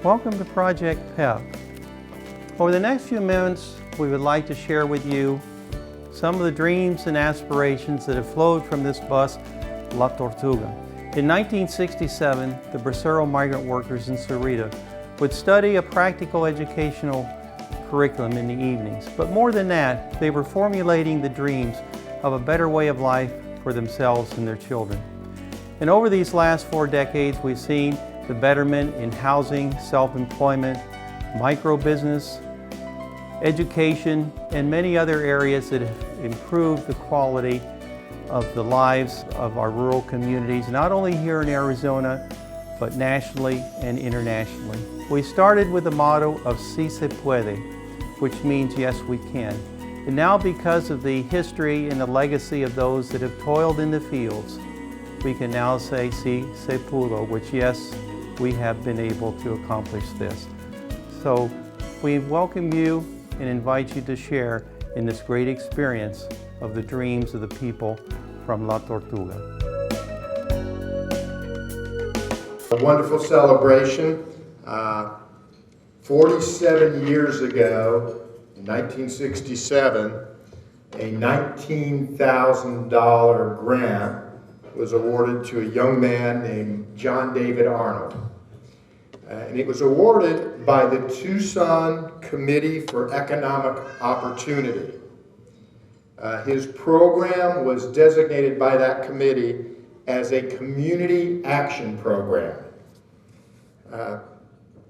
Welcome to Project PPEP. Over the next few minutes, we would like to share with you some of the dreams and aspirations that have flowed from this bus, La Tortuga. In 1967, the Bracero migrant workers in Se Pudo would study a practical educational curriculum in the evenings. But more than that, they were formulating the dreams of a better way of life for themselves and their children. And over these last 4 decades, we've seen the betterment in housing, self-employment, microbusiness, education, and many other areas that have improved the quality of the lives of our rural communities, not only here in Arizona, but nationally and internationally. We started with the motto of Se Puede, which means yes, we can. And now, because of the history and the legacy of those that have toiled in the fields, we can now say Se Pudo, which yes, we have been able to accomplish this. So we welcome you and invite you to share in this great experience of the dreams of the people from La Tortuga. A wonderful celebration. 47 years ago, in 1967, a $19,000 grant was awarded to a young man named David Arnold. And it was awarded by the Tucson Committee for Economic Opportunity. His program was designated by that committee as a community action program.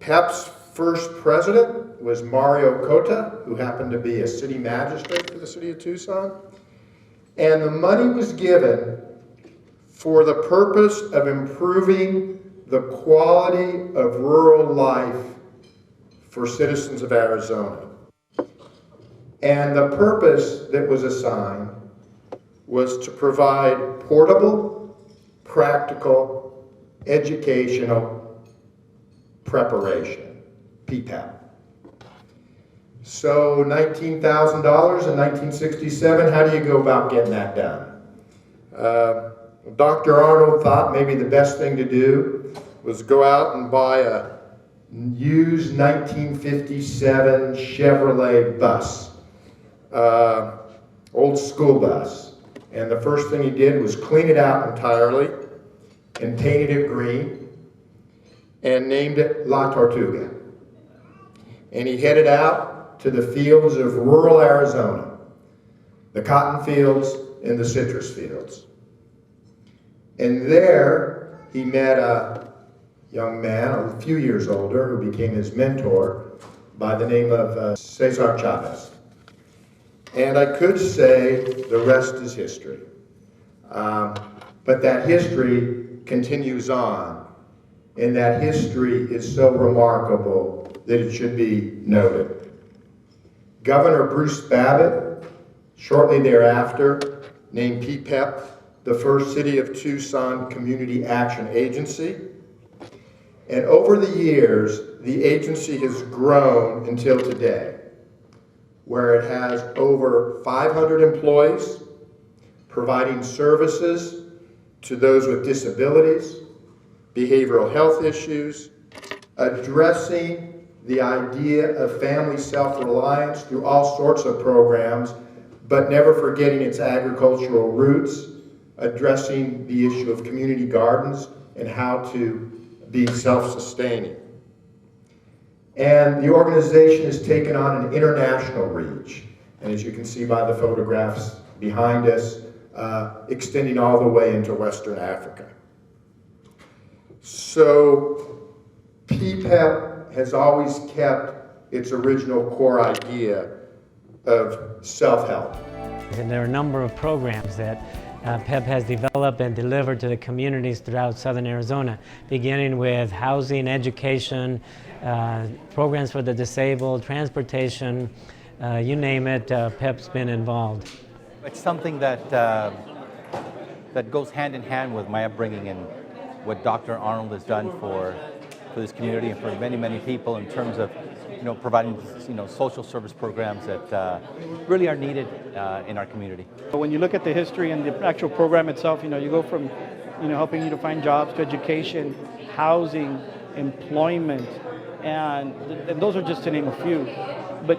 PEP's first president was Mario Cota, who happened to be a city magistrate for the city of Tucson. And the money was given for the purpose of improving the quality of rural life for citizens of Arizona. And the purpose that was assigned was to provide portable, practical, educational preparation, PPEP. So $19,000 in 1967, how do you go about getting that done? Dr. Arnold thought maybe the best thing to do was go out and buy a used 1957 Chevrolet bus, old school bus. And the first thing he did was clean it out entirely and painted it green and named it La Tortuga. And he headed out to the fields of rural Arizona, the cotton fields and the citrus fields. And there he met a young man, a few years older, who became his mentor by the name of Cesar Chavez. And I could say the rest is history. But that history continues on, and that history is so remarkable that it should be noted. Governor Bruce Babbitt, shortly thereafter, named PPEP the first City of Tucson Community Action Agency. And over the years, the agency has grown until today, where it has over 500 employees providing services to those with disabilities, behavioral health issues, addressing the idea of family self-reliance through all sorts of programs, but never forgetting its agricultural roots, addressing the issue of community gardens and how to be self-sustaining. And the organization has taken on an international reach. And as you can see by the photographs behind us, extending all the way into Western Africa. So PPEP has always kept its original core idea of self-help. And there are a number of programs that PEP has developed and delivered to the communities throughout southern Arizona, beginning with housing, education, programs for the disabled, transportation, you name it, PEP's been involved. It's something that that goes hand in hand with my upbringing and what Dr. Arnold has done for this community and for many, many people in terms of providing social service programs that really are needed in our community. When you look at the history and the actual program itself, you go from helping you to find jobs to education, housing, employment, And those are just to name a few. But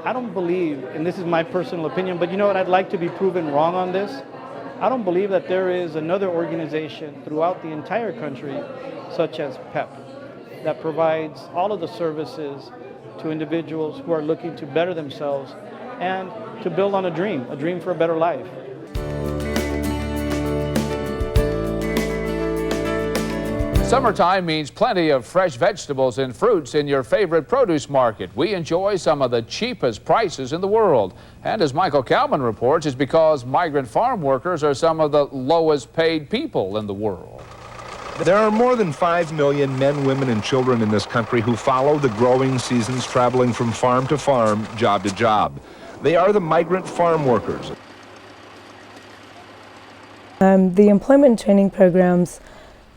I don't believe, and this is my personal opinion, but you know what, I'd like to be proven wrong on this. I don't believe that there is another organization throughout the entire country, such as PEP, that provides all of the services to individuals who are looking to better themselves and to build on a dream for a better life. Summertime means plenty of fresh vegetables and fruits in your favorite produce market. We enjoy some of the cheapest prices in the world. And as Michael Kalman reports, it's because migrant farm workers are some of the lowest paid people in the world. There are more than 5 million men, women, and children in this country who follow the growing seasons, traveling from farm to farm, job to job. They are the migrant farm workers. The employment training programs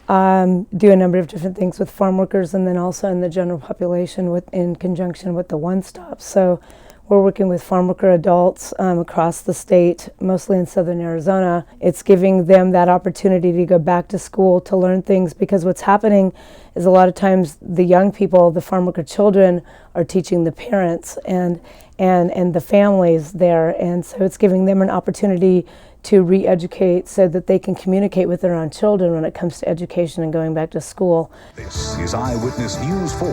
do a number of different things with farm workers and then also in the general population in conjunction with the one-stop. So we're working with farm worker adults across the state, mostly in southern Arizona. It's giving them that opportunity to go back to school to learn things, because what's happening is a lot of times the young people, the farm worker children, are teaching the parents and the families there, and so it's giving them an opportunity to re-educate so that they can communicate with their own children when it comes to education and going back to school. This is Eyewitness News 4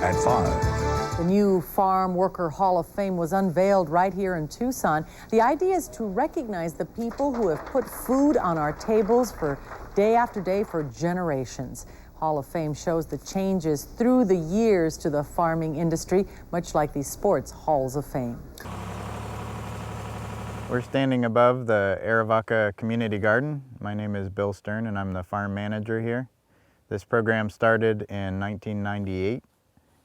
at 5. The new Farm Worker Hall of Fame was unveiled right here in Tucson. The idea is to recognize the people who have put food on our tables for day after day for generations. Hall of Fame shows the changes through the years to the farming industry, much like these sports halls of fame. We're standing above the Arivaca Community Garden. My name is Bill Stern and I'm the farm manager here. This program started in 1998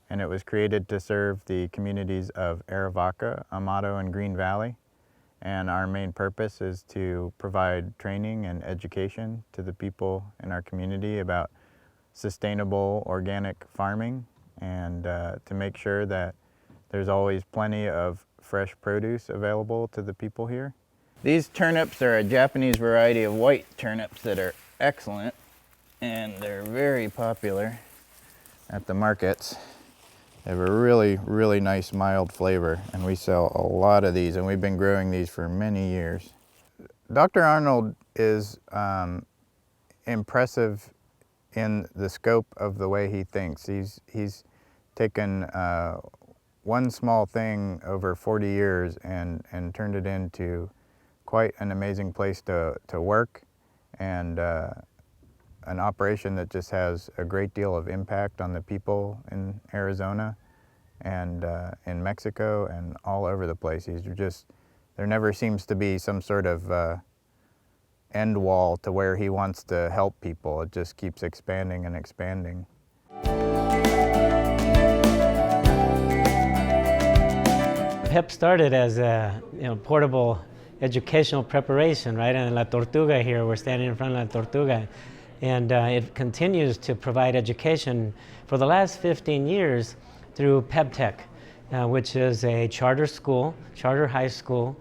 and it was created to serve the communities of Arivaca, Amado, and Green Valley. And our main purpose is to provide training and education to the people in our community about sustainable organic farming and to make sure that there's always plenty of fresh produce available to the people here. These turnips are a Japanese variety of white turnips that are excellent and they're very popular at the markets. They have a really, really nice mild flavor and we sell a lot of these and we've been growing these for many years. Dr. Arnold is impressive in the scope of the way he thinks. He's taken one small thing over 40 years and turned it into quite an amazing place to work and an operation that just has a great deal of impact on the people in Arizona and in Mexico and all over the place. There never seems to be some sort of end wall to where he wants to help people. It just keeps expanding and expanding. PEP started as a portable educational preparation, right? And La Tortuga here, we're standing in front of La Tortuga. And it continues to provide education for the last 15 years through PEP Tech, which is a charter high school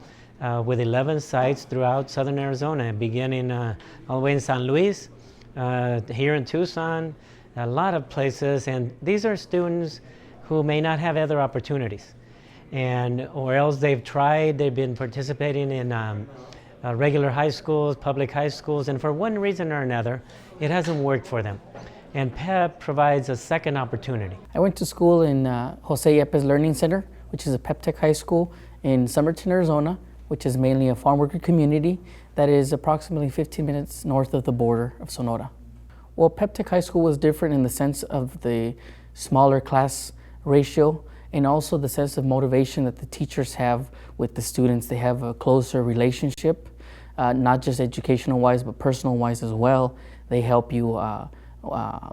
with 11 sites throughout southern Arizona, beginning all the way in San Luis, here in Tucson, a lot of places. And these are students who may not have other opportunities. Or else they've been participating in regular high schools, public high schools, and for one reason or another, it hasn't worked for them. And PEP provides a second opportunity. I went to school in Jose Yepes Learning Center, which is a PEP Tech high school in Somerton, Arizona, which is mainly a farm worker community that is approximately 15 minutes north of the border of Sonora. Well, PEP Tech high school was different in the sense of the smaller class ratio, and also the sense of motivation that the teachers have with the students. They have a closer relationship, not just educational-wise, but personal-wise as well. They help you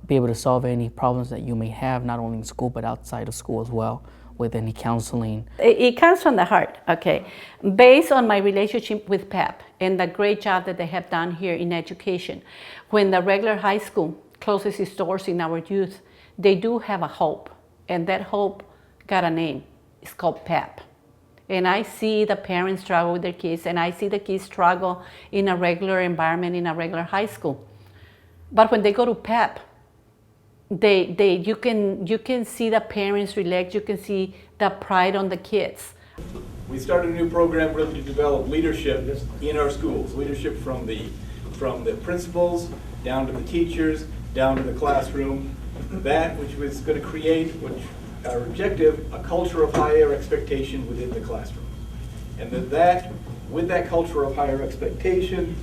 be able to solve any problems that you may have, not only in school, but outside of school as well, with any counseling. It comes from the heart, okay. Based on my relationship with PEP and the great job that they have done here in education, when the regular high school closes its doors in our youth, they do have a hope, and that hope got a name. It's called PEP. And I see the parents struggle with their kids, and I see the kids struggle in a regular environment, in a regular high school. But when they go to PEP, you can see the parents relax, you can see the pride on the kids. We started a new program really to develop leadership in our schools, leadership from the principals down to the teachers, down to the classroom, that which was going to create, which our objective, a culture of higher expectation within the classroom. And with that culture of higher expectation,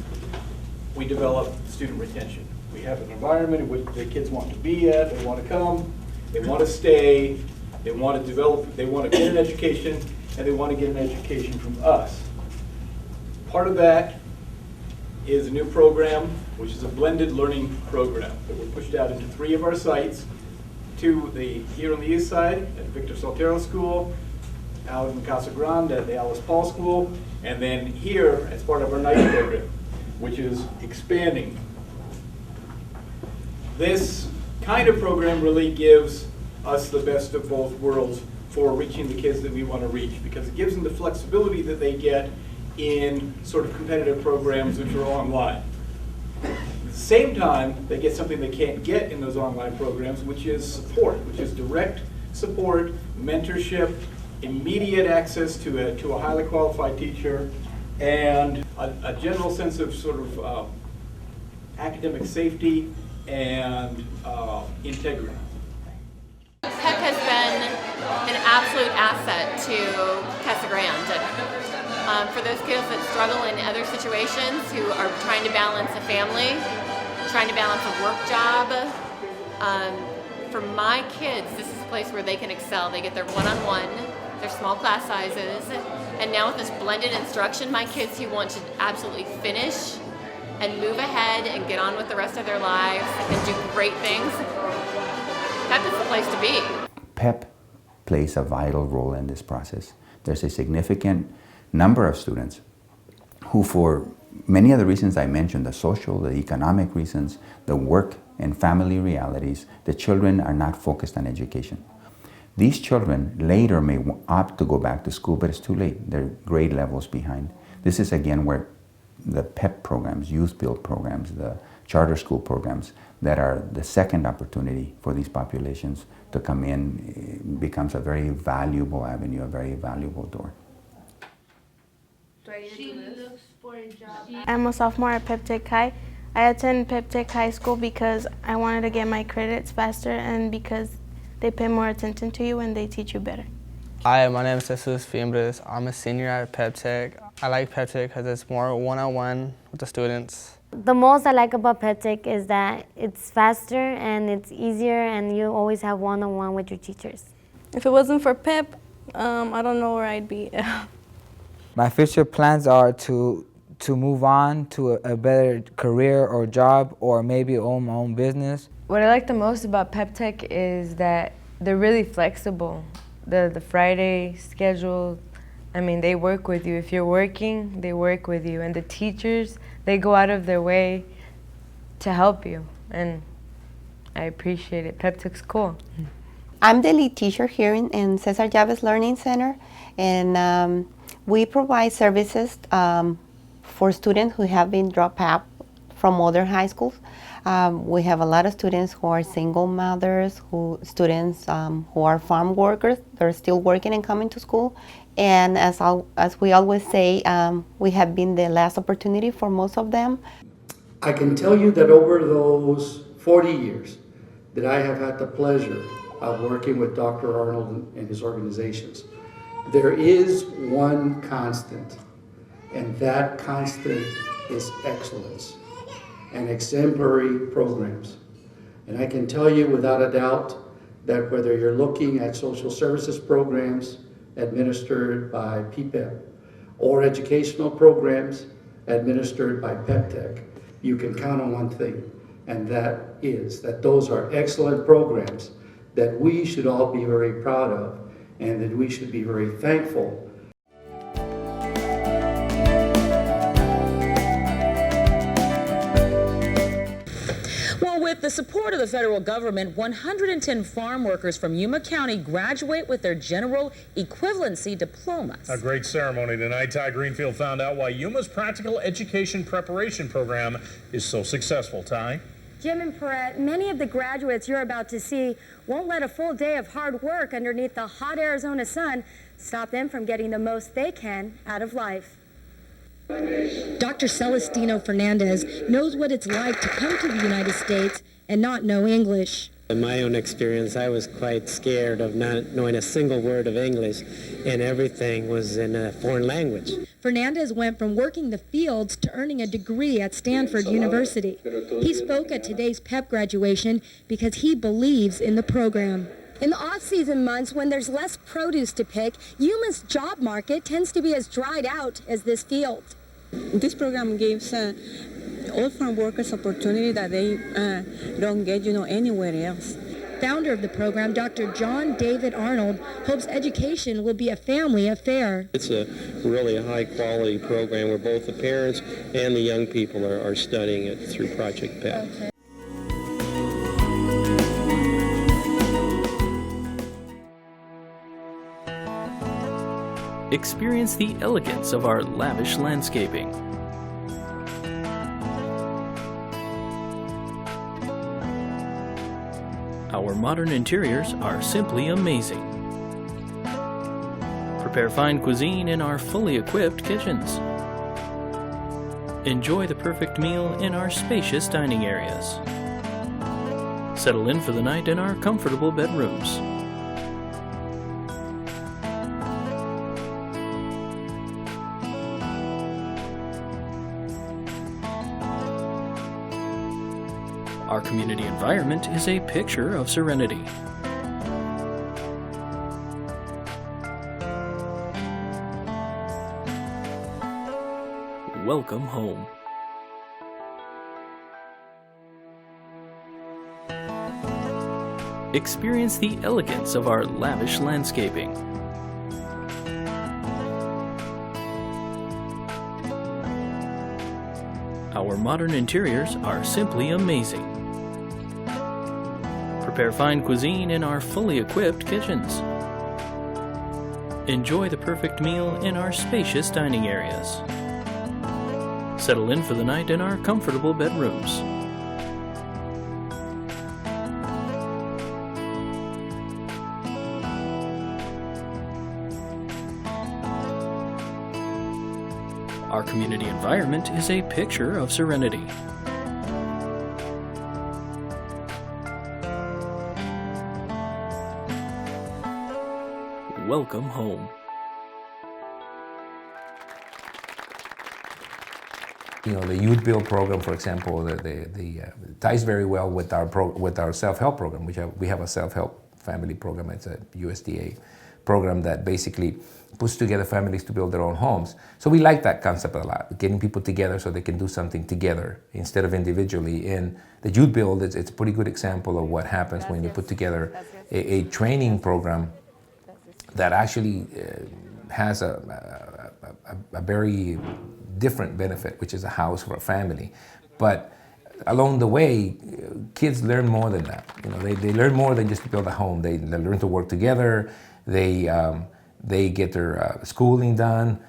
we develop student retention. We have an environment in which the kids want to be at, they want to come, they want to stay, they want to develop, they want to get an education, and they want to get an education from us. Part of that is a new program, which is a blended learning program that we're pushed out into 3 of our sites, here on the east side at Victor Soltero School, out in Casa Grande at the Alice Paul School, and then here as part of our night program, which is expanding. This kind of program really gives us the best of both worlds for reaching the kids that we want to reach, because it gives them the flexibility that they get in sort of competitive programs which are online. At the same time, they get something they can't get in those online programs, which is support, which is direct support, mentorship, immediate access to a highly qualified teacher, and a general sense of sort of academic safety and integrity. PEP has been an absolute asset to Casa Grande. For those kiddos that struggle in other situations, who are trying to balance a family, trying to balance a work job, for my kids, this is a place where they can excel. They get their one-on-one, their small class sizes, and now with this blended instruction, my kids who want to absolutely finish and move ahead and get on with the rest of their lives and do great things, PEP is the place to be. PEP plays a vital role in this process. There's a significant number of students who, for many of the reasons I mentioned, the social, the economic reasons, the work and family realities, the children are not focused on education. These children later may opt to go back to school, but it's too late. They're grade levels behind. This is again where the PEP programs, youth build programs, the charter school programs that are the second opportunity for these populations to come in becomes a very valuable avenue, a very valuable door. I'm a sophomore at Pep Tech High. I attend Pep Tech High School because I wanted to get my credits faster and because they pay more attention to you and they teach you better. Hi, my name is Jesus Fiembres. I'm a senior at Pep Tech. I like Pep Tech because it's more one-on-one with the students. The most I like about Pep Tech is that it's faster and it's easier and you always have one-on-one with your teachers. If it wasn't for Pep, I don't know where I'd be. My future plans are to move on to a better career or job, or maybe own my own business. What I like the most about Pep Tech is that they're really flexible. The Friday schedule, I mean, they work with you. If you're working, they work with you. And the teachers, they go out of their way to help you. And I appreciate it. Pep Tech's cool. I'm the lead teacher here in Cesar Chavez Learning Center. And we provide services for students who have been dropped out from other high schools. We have a lot of students who are single mothers, students who are farm workers. They're still working and coming to school. And as we always say, we have been the last opportunity for most of them. I can tell you that over those 40 years that I have had the pleasure of working with Dr. Arnold and his organizations, there is one constant, and that constant is excellence and exemplary programs. And I can tell you without a doubt that whether you're looking at social services programs administered by PPEP or educational programs administered by Pep Tech, you can count on one thing, and that is that those are excellent programs that we should all be very proud of and that we should be very thankful. With the support of the federal government, 110 farm workers from Yuma County graduate with their general equivalency diplomas. A great ceremony tonight. Ty Greenfield found out why Yuma's practical education preparation program is so successful. Ty? Jim and Perrette, many of the graduates you're about to see won't let a full day of hard work underneath the hot Arizona sun stop them from getting the most they can out of life. Dr. Celestino Fernandez knows what it's like to come to the United States and not know English. In my own experience, I was quite scared of not knowing a single word of English, and everything was in a foreign language. Fernandez went from working the fields to earning a degree at Stanford University. He spoke at today's PEP graduation because he believes in the program. In the off-season months, when there's less produce to pick, Yuma's job market tends to be as dried out as this field. This program gives all farm workers opportunity that they don't get, anywhere else. Founder of the program, Dr. John David Arnold, hopes education will be a family affair. It's a really high-quality program where both the parents and the young people are studying it through Project PPEP. Okay. Experience the elegance of our lavish landscaping. Our modern interiors are simply amazing. Prepare fine cuisine in our fully equipped kitchens. Enjoy the perfect meal in our spacious dining areas. Settle in for the night in our comfortable bedrooms. Our community environment is a picture of serenity. Welcome home. Experience the elegance of our lavish landscaping. Our modern interiors are simply amazing. Prepare fine cuisine in our fully equipped kitchens. Enjoy the perfect meal in our spacious dining areas. Settle in for the night in our comfortable bedrooms. Our community environment is a picture of serenity. Welcome home. The Youth Build program, for example, ties very well with our self-help program. We have a self-help family program. It's a USDA program that basically puts together families to build their own homes. So we like that concept a lot, getting people together so they can do something together instead of individually. And the Youth Build, it's a pretty good example of what happens when you put together a training program that actually has a very different benefit, which is a house for a family. But along the way, kids learn more than that. They learn more than just to build a home. They learn to work together. They get their schooling done,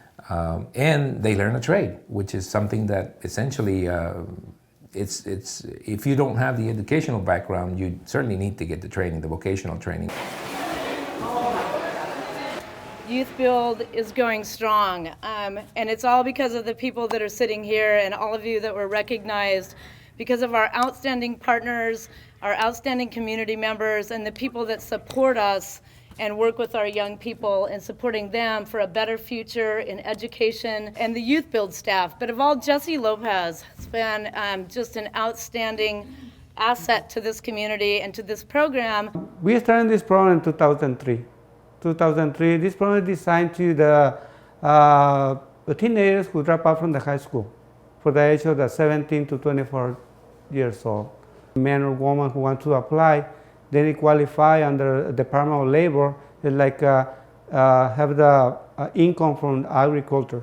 and they learn a trade, which is something that essentially it's if you don't have the educational background, you certainly need to get the training, the vocational training. Youth Build is going strong, and it's all because of the people that are sitting here and all of you that were recognized because of our outstanding partners, our outstanding community members, and the people that support us and work with our young people and supporting them for a better future in education, and the Youth Build staff. But of all, Jesse Lopez has been just an outstanding asset to this community and to this program. We started this program in 2003. This program is designed to the teenagers who drop out from the high school for the age of 17 to 24 years old. Men or women who want to apply, they qualify under Department of Labor, like have the income from agriculture.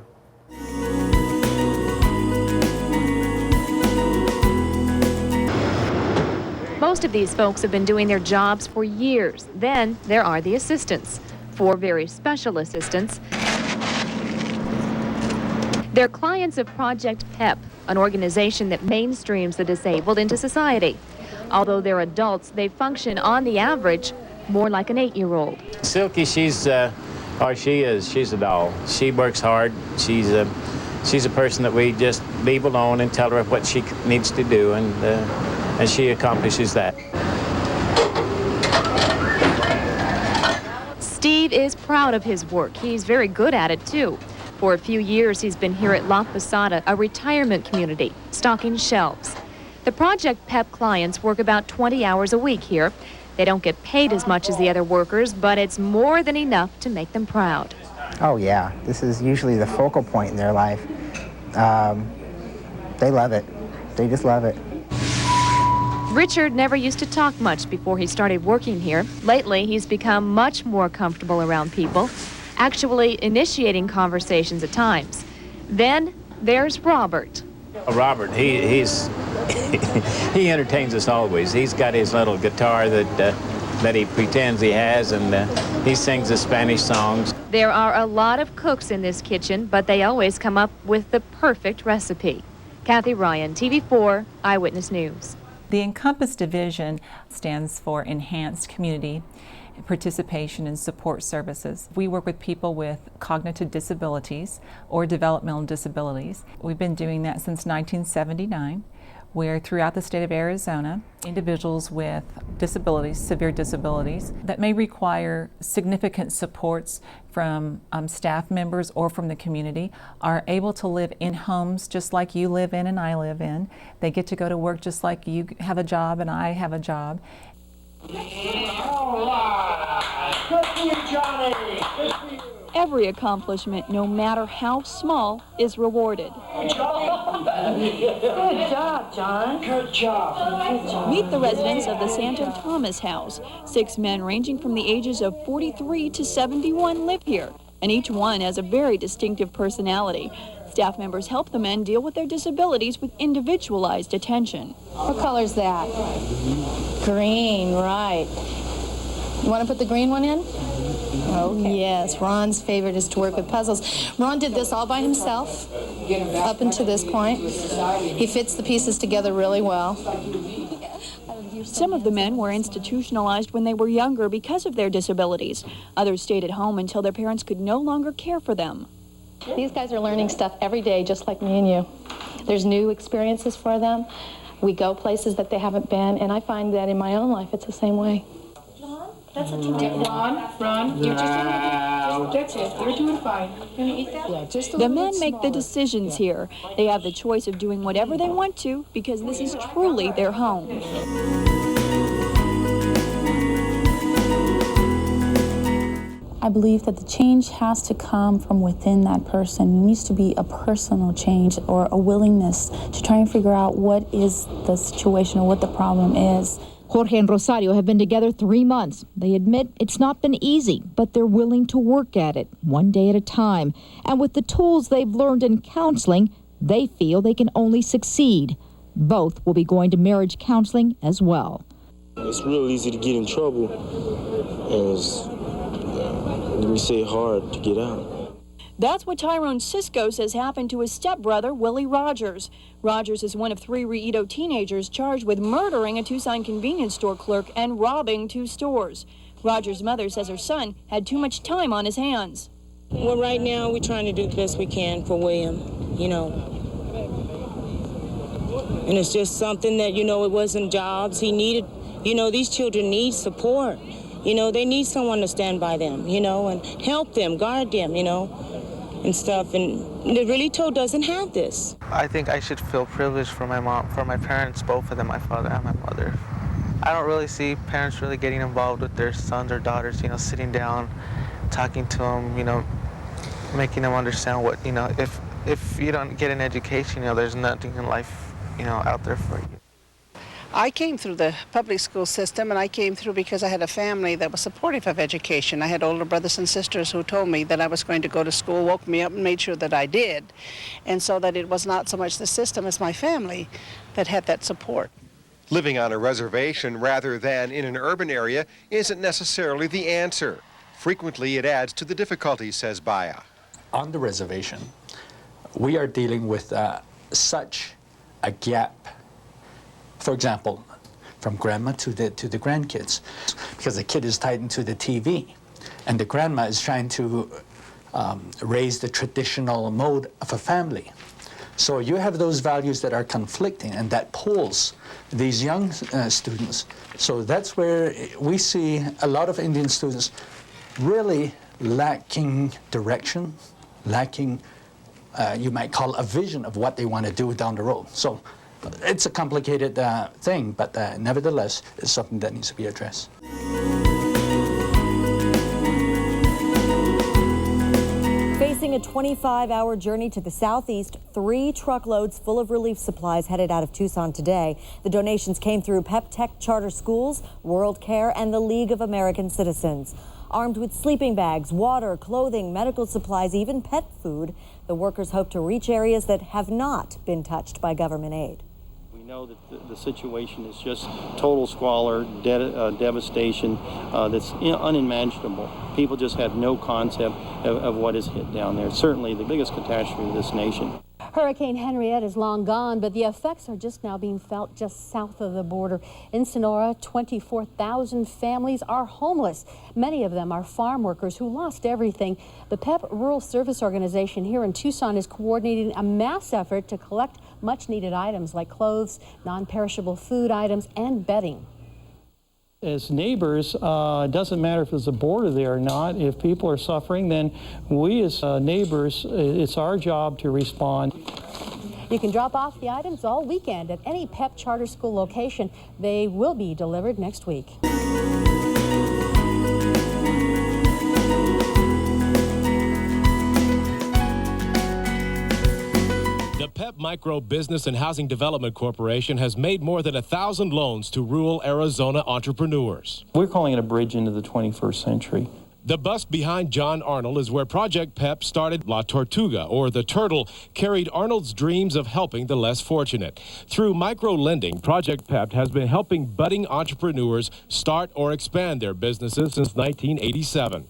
Most of these folks have been doing their jobs for years. Then there are the assistants, 4 very special assistants. They're clients of Project PPEP, an organization that mainstreams the disabled into society. Although they're adults, they function on the average more like an 8-year-old. Silky, she's a doll. She works hard. She's a person that we just leave alone and tell her what she needs to do, and she accomplishes that. Steve is proud of his work. He's very good at it, too. For a few years, he's been here at La Posada, a retirement community, stocking shelves. The Project PPEP clients work about 20 hours a week here. They don't get paid as much as the other workers, but it's more than enough to make them proud. Oh, yeah. This is usually the focal point in their life. They love it. They just love it. Richard never used to talk much before he started working here. Lately, he's become much more comfortable around people, actually initiating conversations at times. Then there's Robert. Robert, he's he entertains us always. He's got his little guitar that he pretends he has, and he sings the Spanish songs. There are a lot of cooks in this kitchen, but they always come up with the perfect recipe. Kathy Ryan, TV4 Eyewitness News. The Encompass Division stands for Enhanced Community Participation and Support Services. We work with people with cognitive disabilities or developmental disabilities. We've been doing that since 1979, where throughout the state of Arizona, individuals with disabilities, severe disabilities, that may require significant supports from staff members or from the community are able to live in homes just like you live in and I live in. They get to go to work just like you have a job and I have a job. All right. Good for you, Johnny. Good for you. Every accomplishment, no matter how small, is rewarded. Good job, John. Good job. Meet the residents of the Santa Thomas House. 6 men ranging from the ages of 43 to 71 live here, and each one has a very distinctive personality. Staff members help the men deal with their disabilities with individualized attention. What color is that? Green, right. You want to put the green one in? Okay. Yes, Ron's favorite is to work with puzzles. Ron did this all by himself up until this point. He fits the pieces together really well. Some of the men were institutionalized when they were younger because of their disabilities. Others stayed at home until their parents could no longer care for them. These guys are learning stuff every day, just like me and you. There's new experiences for them. We go places that they haven't been, and I find that in my own life it's the same way. That's a Ron, you're that's it. You're doing fine. You gonna eat that? Yeah, just a the men make the decisions here. They have the choice of doing whatever they want to because this is truly their home. I believe that the change has to come from within that person. It needs to be a personal change or a willingness to try and figure out what is the situation or what the problem is. Jorge and Rosario have been together 3 months. They admit it's not been easy, but they're willing to work at it, one day at a time. And with the tools they've learned in counseling, they feel they can only succeed. Both will be going to marriage counseling as well. It's real easy to get in trouble, and it's, let me say, hard to get out. That's what Tyrone Cisco says happened to his stepbrother, Willie Rogers. Rogers is one of 3 Reedo teenagers charged with murdering a Tucson convenience store clerk and robbing 2 stores. Rogers' mother says her son had too much time on his hands. Well, right now we're trying to do the best we can for William, you know. And it's just something that, you know, it wasn't jobs. He needed, you know, these children need support. You know, they need someone to stand by them, you know, and help them, guard them, you know, and stuff. And the Realito doesn't have this. I think I should feel privileged for my mom, for my parents, both of them, my father and my mother. I don't really see parents really getting involved with their sons or daughters, you know, sitting down, talking to them, you know, making them understand what, you know, if you don't get an education, you know, there's nothing in life, you know, out there for you. I came through the public school system, and I came through because I had a family that was supportive of education. I had older brothers and sisters who told me that I was going to go to school, woke me up and made sure that I did. And so that it was not so much the system as my family that had that support. Living on a reservation rather than in an urban area isn't necessarily the answer. Frequently it adds to the difficulty, says Baya. On the reservation, we are dealing with such a gap. For example, from grandma to the grandkids, because the kid is tied into the TV, and the grandma is trying to raise the traditional mode of a family. So you have those values that are conflicting, and that pulls these young students. So that's where we see a lot of Indian students really lacking direction, lacking, you might call a vision of what they want to do down the road. So it's a complicated thing, but nevertheless, it's something that needs to be addressed. Facing a 25-hour journey to the southeast, 3 truckloads full of relief supplies headed out of Tucson today. The donations came through Pep Tech Charter Schools, World Care, and the League of American Citizens. Armed with sleeping bags, water, clothing, medical supplies, even pet food, the workers hope to reach areas that have not been touched by government aid. We know that the situation is just total squalor, devastation that's unimaginable. People just have no concept of what is hit down there. Certainly the biggest catastrophe of this nation. Hurricane Henriette is long gone, but the effects are just now being felt just south of the border. In Sonora, 24,000 families are homeless. Many of them are farm workers who lost everything. The PEP Rural Service Organization here in Tucson is coordinating a mass effort to collect much-needed items like clothes, non-perishable food items, and bedding. As neighbors, it doesn't matter if there's a border there or not. If people are suffering, then we as neighbors, it's our job to respond. You can drop off the items all weekend at any PEP charter school location. They will be delivered next week. The PEP Micro Business and Housing Development Corporation has made more than 1,000 loans to rural Arizona entrepreneurs. We're calling it a bridge into the 21st century. The bus behind John Arnold is where Project PEP started. La Tortuga, or the turtle, carried Arnold's dreams of helping the less fortunate. Through micro-lending, Project PEP has been helping budding entrepreneurs start or expand their businesses since 1987.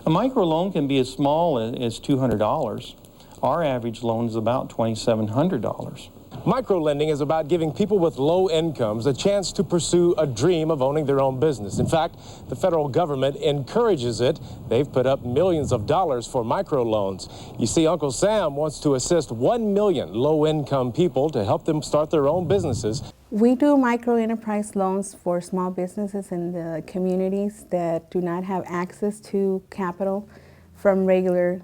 A micro loan can be as small as $200. Our average loan is about $2,700. Microlending is about giving people with low incomes a chance to pursue a dream of owning their own business. In fact, the federal government encourages it. They've put up millions of dollars for microloans. You see, Uncle Sam wants to assist 1 million low-income people to help them start their own businesses. We do micro enterprise loans for small businesses in the communities that do not have access to capital from regular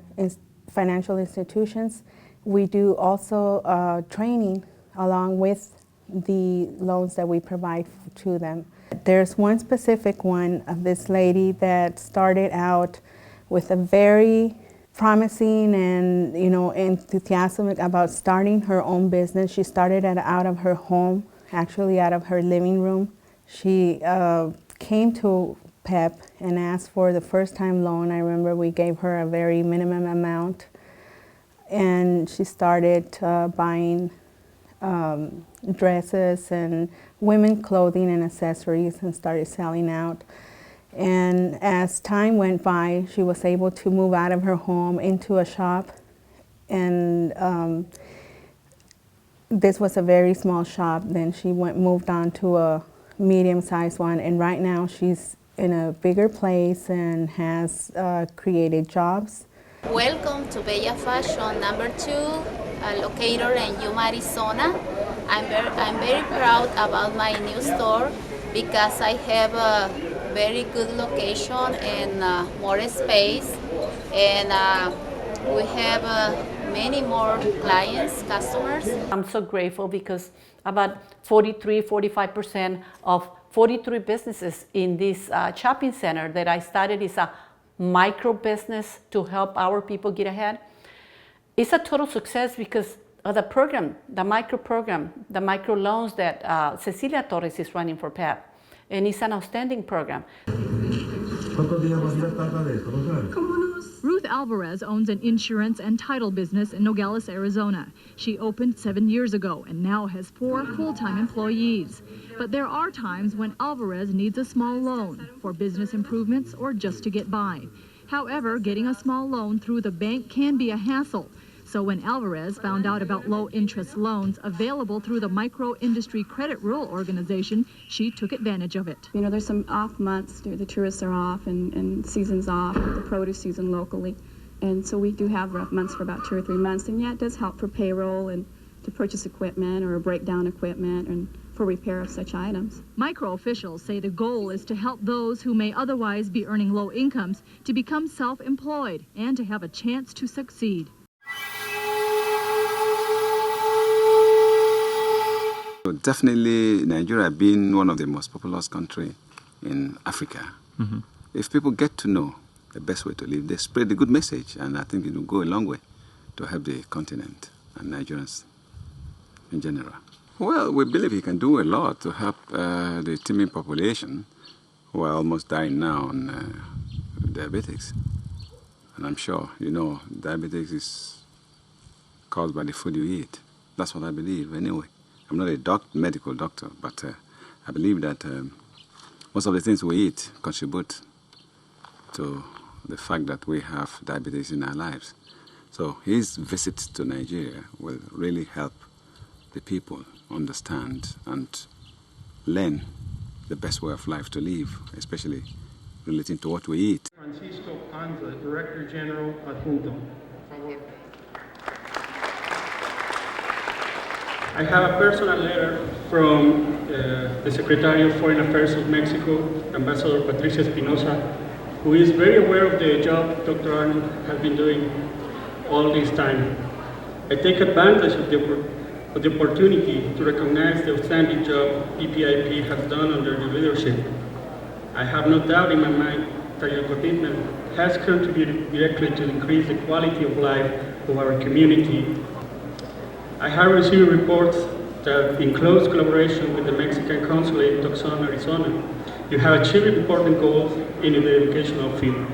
financial institutions. We do also training along with the loans that we provide to them. There's one specific one of this lady that started out with a very promising and enthusiasm about starting her own business. She started out of her home, actually out of her living room. She came to PEP and asked for the first-time loan. I remember we gave her a very minimum amount, and she started buying dresses and women clothing and accessories and started selling out. And as time went by, she was able to move out of her home into a shop, and this was a very small shop. Then she moved on to a medium-sized one, and right now she's in a bigger place and has created jobs. Welcome to Bella Fashion number 2, located in Yuma, Arizona. I'm very proud about my new store because I have a very good location and more space, and we have many more clients, customers. I'm so grateful because about 45% of 43 businesses in this shopping center that I started is a micro business to help our people get ahead. It's a total success because of the program, the micro loans that Cecilia Torres is running for PEP. And it's an outstanding program. Ruth Alvarez owns an insurance and title business in Nogales, Arizona. She opened 7 years ago and now has 4 full-time employees. But there are times when Alvarez needs a small loan for business improvements or just to get by. However, getting a small loan through the bank can be a hassle. So when Alvarez found out about low-interest loans available through the Micro Industry Credit Rural Organization, she took advantage of it. You know, there's some off months, the tourists are off and season's off, the produce season locally. And so we do have rough months for about 2 or 3 months. And yeah, it does help for payroll and to purchase equipment or break down equipment and for repair of such items. Micro officials say the goal is to help those who may otherwise be earning low incomes to become self-employed and to have a chance to succeed. So definitely Nigeria being one of the most populous countries in Africa, if people get to know the best way to live, they spread the good message, and I think it will go a long way to help the continent and Nigerians in general. Well, we believe he can do a lot to help the teeming population who are almost dying now on diabetics. And I'm sure, you know, diabetes is caused by the food you eat. That's what I believe, anyway. I'm not a medical doctor, but I believe that most of the things we eat contribute to the fact that we have diabetes in our lives. So his visit to Nigeria will really help the people understand and learn the best way of life to live, especially relating to what we eat. Francisco Panza, Director General Adjunto. I have a personal letter from the Secretary of Foreign Affairs of Mexico, Ambassador Patricia Espinosa, who is very aware of the job Dr. Arnold has been doing all this time. I take advantage of the opportunity to recognize the outstanding job PPEP has done under your leadership. I have no doubt in my mind that your commitment has contributed directly to increase the quality of life of our community. I have received reports that in close collaboration with the Mexican Consulate in Tucson, Arizona, you have achieved important goals in the educational field.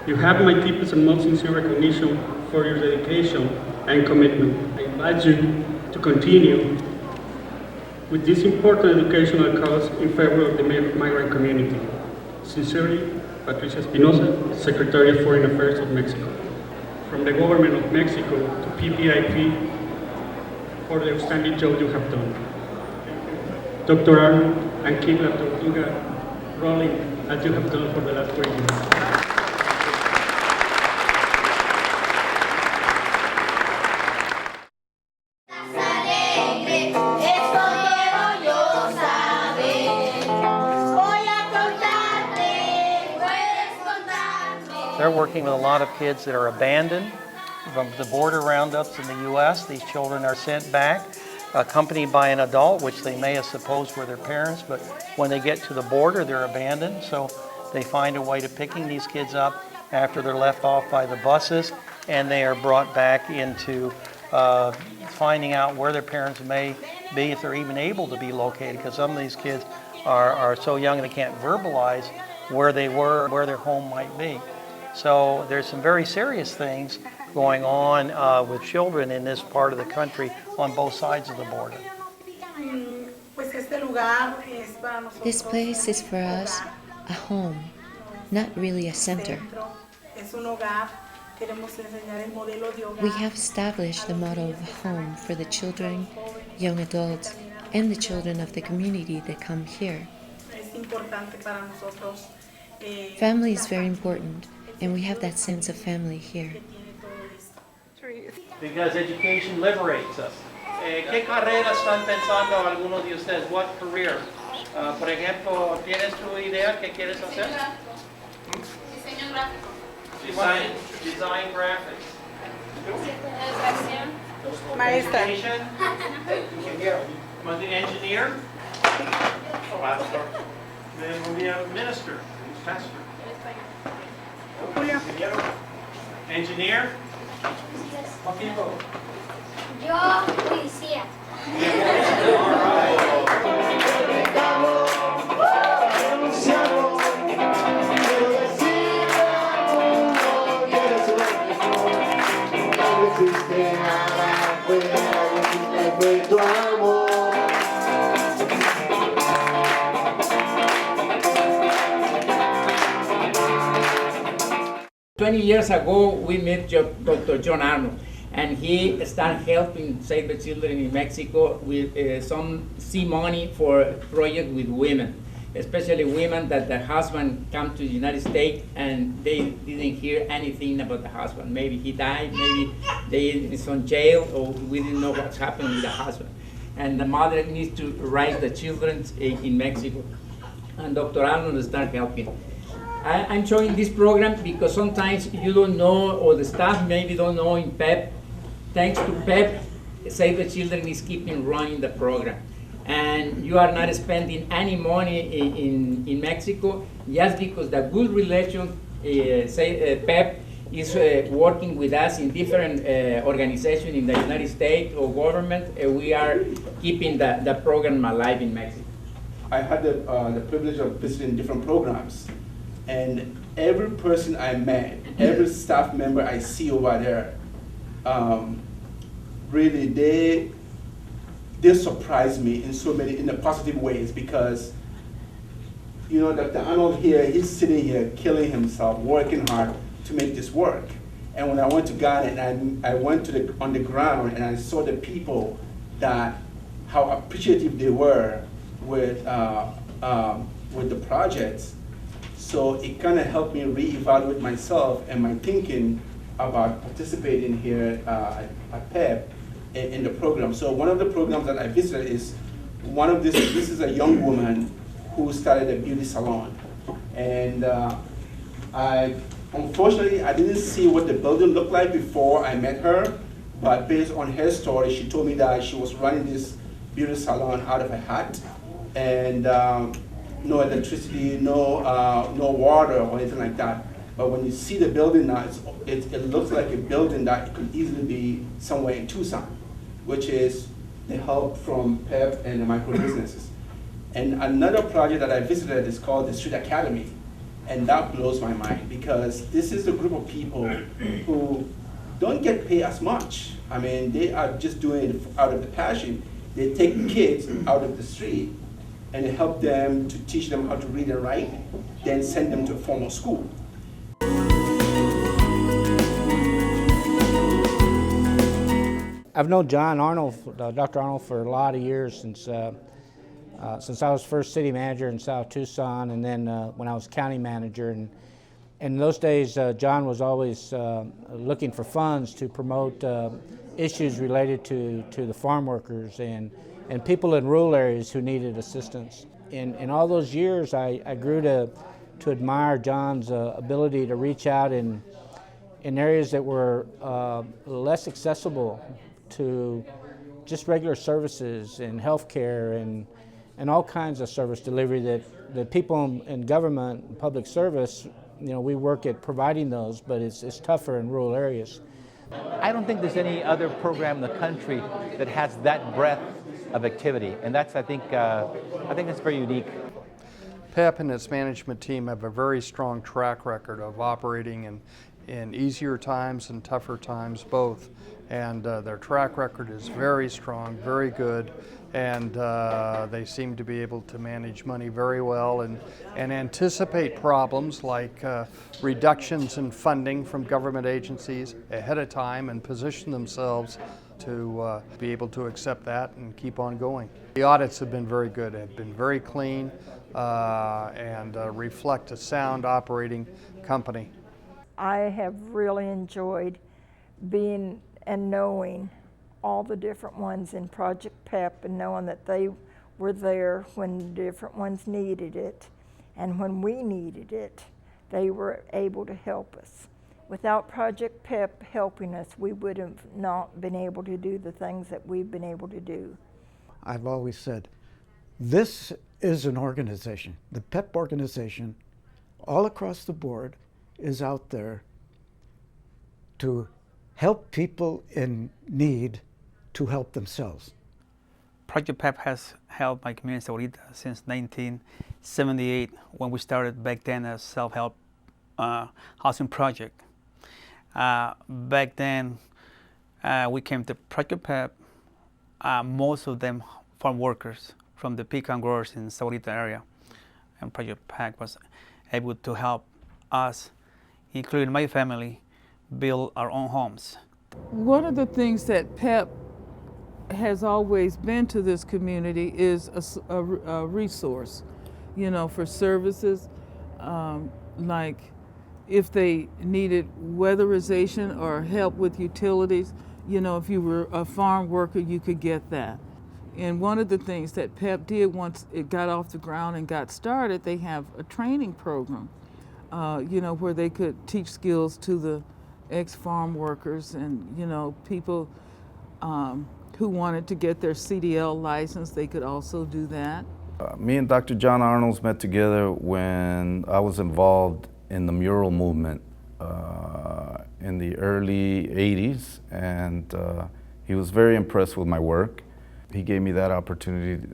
You have my deepest and most sincere recognition for your dedication and commitment. I invite you to continue with this important educational cause in favor of the migrant community. Sincerely, Patricia Espinosa, Secretary of Foreign Affairs of Mexico. From the government of Mexico to PPEP, for the outstanding job you have done. Dr. Arnold, and keep La Tortuga rolling as you have done for the last 4 years. They're working with a lot of kids that are abandoned from the border roundups in the U.S. These children are sent back, accompanied by an adult, which they may have supposed were their parents, but when they get to the border, they're abandoned. So they find a way to picking these kids up after they're left off by the buses, and they are brought back into finding out where their parents may be, if they're even able to be located, because some of these kids are so young they can't verbalize where they were, where their home might be. So there's some very serious things going on with children in this part of the country on both sides of the border. This place is for us a home, not really a center. We have established the model of a home for the children, young adults, and the children of the community that come here. Family is very important, and we have that sense of family here. Because education liberates us. ¿Qué carrera están pensando algunos de ustedes? What career? Por ejemplo, ¿tienes tu idea qué quieres hacer? Diseño gráfico. Design graphics. Maestra. Education? Engineer? Pastor. Then we'll be a minister, pastor. Engineer? What people? Yo, policía. Years ago, we met Dr. John Arnold, and he started helping Save the Children in Mexico with some seed money for projects with women, especially women that the husband come to the United States and they didn't hear anything about the husband. Maybe he died, maybe they is in jail, or we didn't know what's happening with the husband. And the mother needs to raise the children in Mexico. And Dr. Arnold started helping. I'm showing this program because sometimes you don't know, or the staff maybe don't know in PEP. Thanks to PEP, Save the Children is keeping running the program. And you are not spending any money in Mexico just because the good relation, PEP is working with us in different organizations in the United States or government. We are keeping the program alive in Mexico. I had the privilege of visiting different programs, and every person I met, every staff member I see over there, really they surprise me in a positive ways, because you know, Dr. Arnold here, he's sitting here killing himself, working hard to make this work. And when I went to Ghana and I went to on the ground and I saw the people, that how appreciative they were with the projects. So it kind of helped me reevaluate myself and my thinking about participating here at PEP in the program. So one of the programs that I visited is this is a young woman who started a beauty salon. And unfortunately, I didn't see what the building looked like before I met her, but based on her story, she told me that she was running this beauty salon out of a hut, and no electricity, no water or anything like that. But when you see the building now, it looks like a building that could easily be somewhere in Tucson, which is the help from PEP and the microbusinesses. And another project that I visited is called the Street Academy. And that blows my mind, because this is a group of people who don't get paid as much. I mean, they are just doing it out of the passion. They take kids out of the street and help them to teach them how to read and write, then send them to a formal school. I've known John Arnold, Dr. Arnold, for a lot of years, since I was first city manager in South Tucson, and then when I was county manager. And in those days, John was always looking for funds to promote issues related to the farm workers and people in rural areas who needed assistance. In all those years, I grew to admire John's ability to reach out in areas that were less accessible to just regular services and healthcare and all kinds of service delivery that people in government and public service, you know, we work at providing those, but it's tougher in rural areas. I don't think there's any other program in the country that has that breadth of activity, and that's, I think that's very unique. PEP and its management team have a very strong track record of operating in easier times and tougher times both, and their track record is very strong, very good, and they seem to be able to manage money very well and anticipate problems like reductions in funding from government agencies ahead of time and position themselves to be able to accept that and keep on going. The audits have been very good, have been very clean, and reflect a sound operating company. I have really enjoyed being and knowing all the different ones in Project PEP, and knowing that they were there when the different ones needed it, and when we needed it, they were able to help us. Without Project PEP helping us, we would have not been able to do the things that we've been able to do. I've always said, this is an organization, the PEP organization, all across the board, is out there to help people in need to help themselves. Project PEP has helped my community since 1978, when we started back then as self-help housing project. Back then, we came to Project PEP, most of them farm workers from the pecan growers in Saurita area, and Project PEP was able to help us, including my family, build our own homes. One of the things that PEP has always been to this community is a resource, you know, for services, like if they needed weatherization or help with utilities, you know, if you were a farm worker, you could get that. And one of the things that PEP did once it got off the ground and got started, they have a training program, you know, where they could teach skills to the ex-farm workers and, you know, people who wanted to get their CDL license, they could also do that. Me and Dr. John Arnold met together when I was involved in the mural movement in the early 80s, and he was very impressed with my work. He gave me that opportunity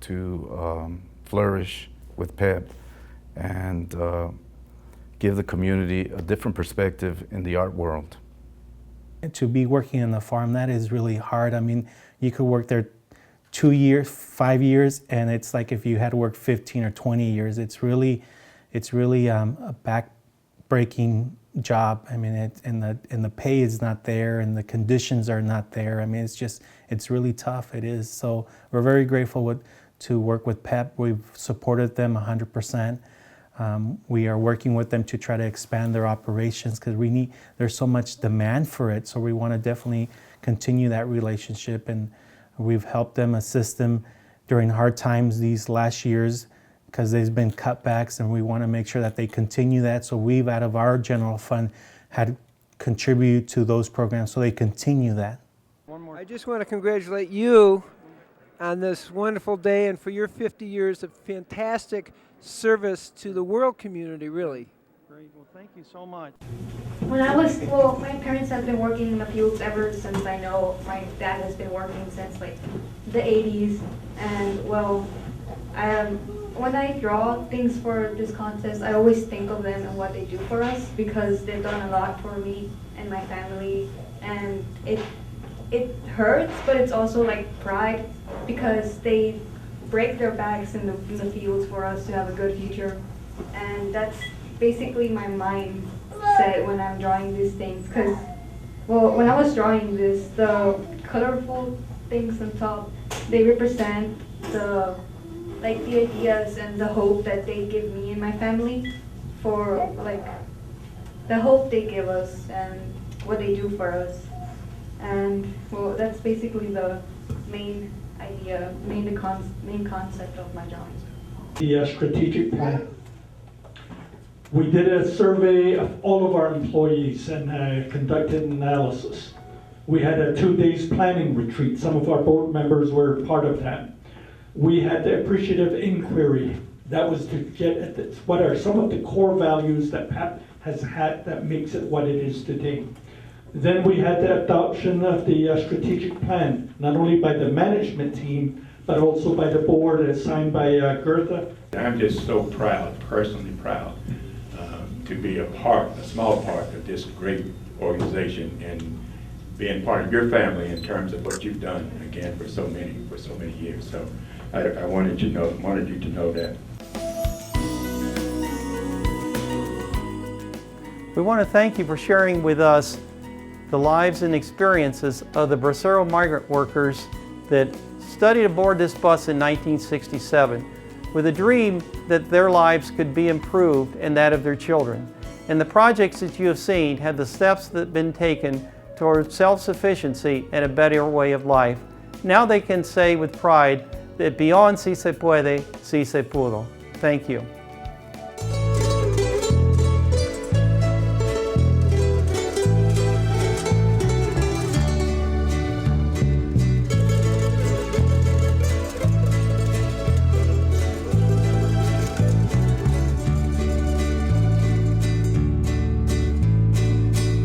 to flourish with PEP and give the community a different perspective in the art world. To be working on the farm, that is really hard. I mean, you could work there 2 years, 5 years, and it's like if you had to work 15 or 20 years. It's really a back-breaking job. I mean, and the pay is not there, and the conditions are not there. I mean, it's really tough. It is. So we're very grateful to work with PEP. We've supported them 100%. We are working with them to try to expand their operations because there's so much demand for it. So we want to definitely continue that relationship, and we've helped them, assist them during hard times these last years because there's been cutbacks, and we want to make sure that they continue that. So we've, out of our general fund, had contribute to those programs so they continue that. I just want to congratulate you on this wonderful day and for your 50 years of fantastic service to the world community, really. Great. Well, thank you so much. My parents have been working in the fields ever since I know. My dad has been working since like the 80s, and when I draw things for this contest, I always think of them and what they do for us because they've done a lot for me and my family, and it hurts, but it's also like pride because they break their backs in the fields for us to have a good future, and that's basically my mindset when I'm drawing these things. Because, when I was drawing this, the colorful things on top, they represent the ideas and the hope that they give me and my family for the hope they give us and what they do for us, and that's basically the main idea, main concept of my drawings. The strategic plan. We did a survey of all of our employees and conducted an analysis. We had a 2 days planning retreat. Some of our board members were part of that. We had the appreciative inquiry. That was to get at what are some of the core values that PEP has had that makes it what it is today. Then we had the adoption of the strategic plan, not only by the management team, but also by the board as signed by Gertha. I'm just so proud, personally proud, to be a small part of this great organization and being part of your family in terms of what you've done, again, for so many years. So I wanted you to know that. We want to thank you for sharing with us the lives and experiences of the Bracero migrant workers that studied aboard this bus in 1967 with a dream that their lives could be improved and that of their children. And the projects that you have seen have the steps that have been taken towards self-sufficiency and a better way of life. Now they can say with pride that beyond Se Puede, Se Pudo. Thank you.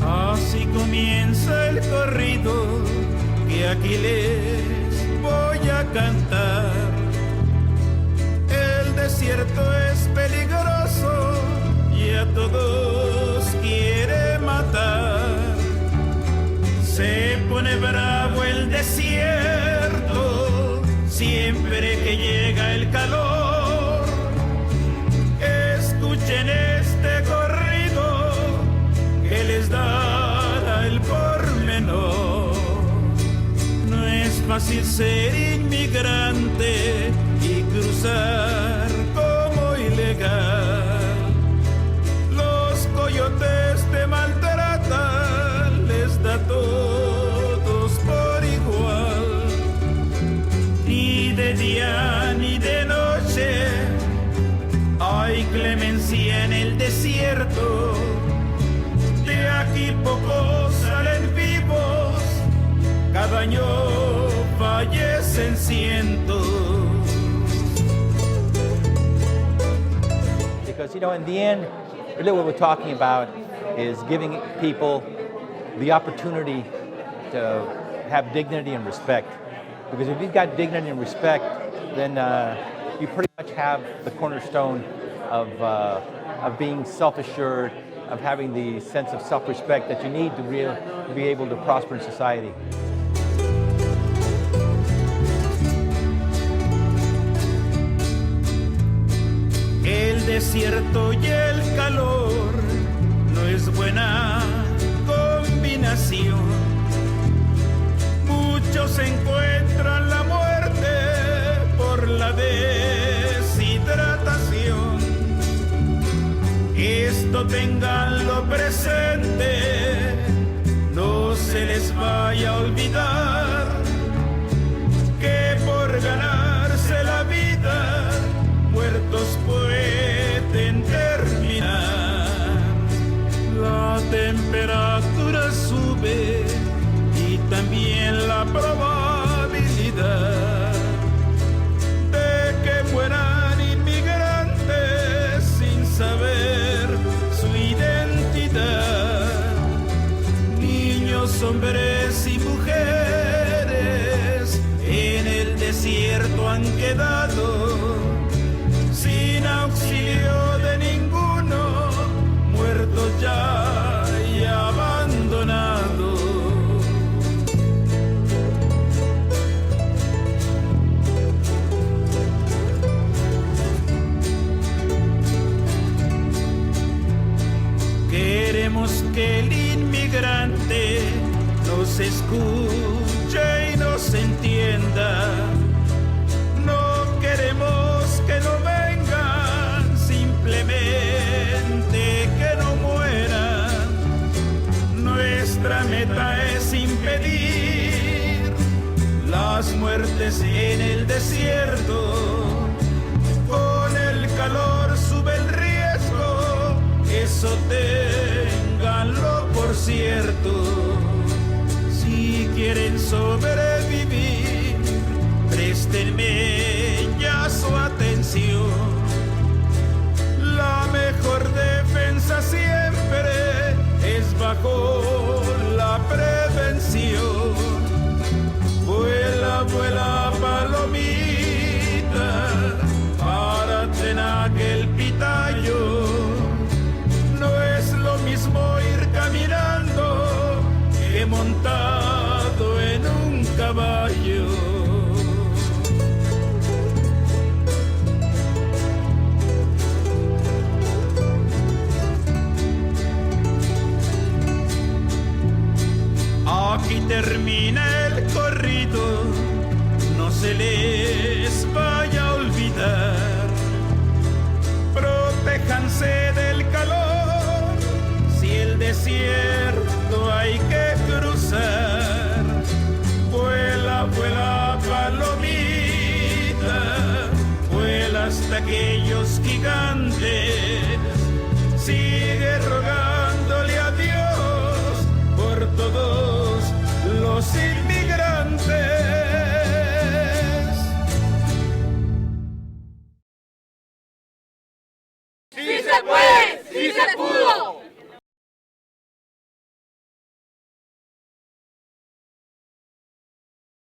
Así comienza el corrido que aquí les voy a cantar. El desierto es peligroso y a todos quiere matar. Se pone bravo el desierto siempre que llega el calor. Escuchen este corrido que les dará fácil ser inmigrante y cruzar como ilegal. Los coyotes te maltratan, les da a todos por igual. Ni de día ni de noche hay clemencia en el desierto. De aquí pocos salen vivos, cada año fallecen cientos. Because, you know, in the end, really what we're talking about is giving people the opportunity to have dignity and respect. Because if you've got dignity and respect, then you pretty much have the cornerstone of being self-assured, of having the sense of self-respect that you need to be able to prosper in society. El desierto y el calor no es buena combinación. Muchos encuentran la muerte por la deshidratación. Esto tenganlo presente, no se les vaya a olvidar que por ganarse la vida muertos pueden terminar. La temperatura sube y también la probabilidad de que mueran inmigrantes sin saber su identidad. Niños, hombres y mujeres en el desierto han quedado sin auxilio de ninguno, muertos ya y abandonados. Queremos que el inmigrante nos escuche y nos entienda. No queremos que no vengan, simplemente que no mueran. Nuestra meta es impedir las muertes en el desierto. Con el calor sube el riesgo, eso ténganlo por cierto. Si quieren sobrevivir, préstenme ya su atención. La mejor defensa siempre es bajo la prevención. Vuela, vuela palomita, párate en aquel pitayo. No es lo mismo ir caminando que montado en un caballo. Aquí termina el corrido, no se les vaya a olvidar. Protéjanse del calor, si el desierto hay que cruzar. Vuela, vuela palomita, vuela hasta aquellos gigantes. Sigue rogándole a Dios por todos los inmigrantes. ¡Sí se puede! ¡Sí se pudo!